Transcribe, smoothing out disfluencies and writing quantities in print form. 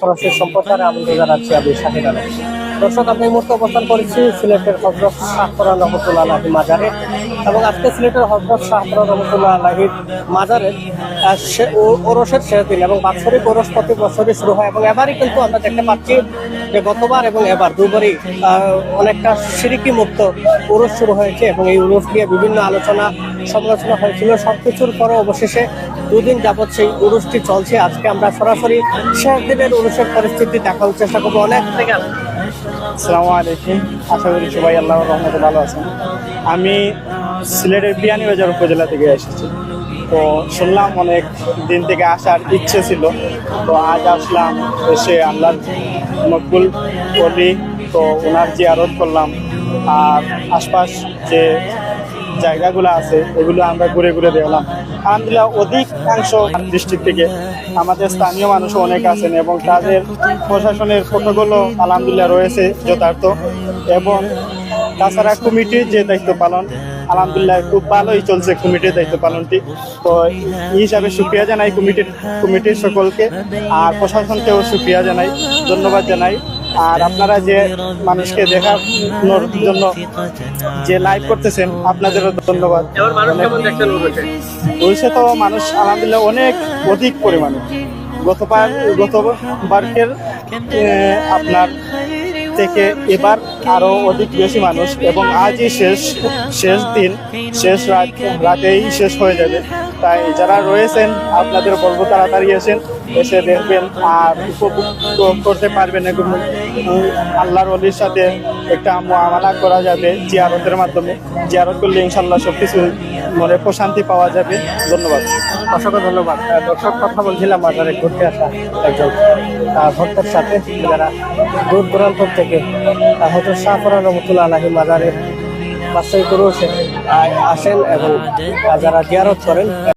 সরাসরি সম্প্রচারে আমন্ত্রণ জানাচ্ছি আমি শাহিদ আলম। দর্শক, আমি এই মুহূর্তে অবস্থান করেছি সিলেটের হযরত শাহপরান রহমতুল্লাহ আলাইহির মাজারে, এবং আজকে সিলেটের হযরত শাহপরান রহমতুল্লাহ আলাইহির মাজারে ওরসের শেষ দিন, এবং বাৎসরিক ওরস প্রতি বছরই শুরু হয়। এবং এবারই কিন্তু আমরা দেখতে পাচ্ছি যে গতবার এবং এবার দুবারই অনেকটা শিরকি মুক্ত ওরস শুরু হয়েছে, এবং এই ওরস নিয়ে বিভিন্ন আলোচনা সমালোচনা হয়েছিল। সবকিছুর পরে অবশেষে দুদিন যাবৎ সেই উরুসটি চলছে। আজকে আমরা সরাসরি শেষ দিনের উরুসের পরিস্থিতি দেখার চেষ্টা করবো। অনেক থেকে আসসালামু আলাইকুম, আশা করি সবাই আল্লাহর রহমতে ভালো আছেন। আমি সিলেটের বিয়ানীবাজার উপজেলা থেকে এসেছি। তো শুনলাম অনেক দিন থেকে আসার ইচ্ছে ছিল, তো আজ আসলাম, এসে আল্লাহর মকবুল করি, তো ওনার জিয়ারত করলাম। আর আশপাশ যে জায়গাগুলো আছে এগুলো আমরা ঘুরে ঘুরে দেখলাম। আলহামদুলিল্লাহ, অধিকাংশ ডিস্ট্রিক্ট থেকে আমাদের স্থানীয় মানুষও অনেক আছেন, এবং তাদের প্রশাসনের প্রোটোকলও আলহামদুলিল্লাহ রয়েছে যথার্থ। এবং তাছাড়া কমিটির যে দায়িত্ব পালন, আলহামদুলিল্লাহ খুব ভালোই চলছে কমিটির দায়িত্ব পালনটি। তো এই হিসাবে সুক্রিয়া জানাই কমিটির সকলকে, আর প্রশাসনকেও সুক্রিয়া জানাই, ধন্যবাদ জানাই। আর আপনারা যে মানুষকে দেখানোর জন্য যে লাইভ করতেছেন, আপনাদেরও ধন্যবাদ। ওইসে তো মানুষ আলহামদুলিল্লাহ অনেক অধিক পরিমাণে গতবারের আপনার থেকে এবার আরো অধিক বেশি মানুষ, এবং আজই শেষ দিন, শেষ রাতেই শেষ হয়ে যাবে। তাই যারা রয়েছেন আপনাদের বলবো তাড়াতাড়ি এসে দেখবেন আর উপভোগ করতে পারবেন। এবং আল্লাহর ওলির সাথে একটা মুআমালা করা যাবে জিয়ারতের মাধ্যমে। জিয়ারত করলে ইনশাল্লাহ সবকিছু মনে প্রশান্তি পাওয়া যাবে। ধন্যবাদ, অসংখ্য ধন্যবাদ। দর্শক, কথা বলছিলাম মাজারে ঘুরতে আসা একজন ভক্তের সাথে, যারা দূর দূরান্ত থেকে হযরত শাহপরান রহমতুল্লাহ আলাইহির মাজারে বাৎসরিক উরুসে আসেন এবং যারা জিয়ারত করেন।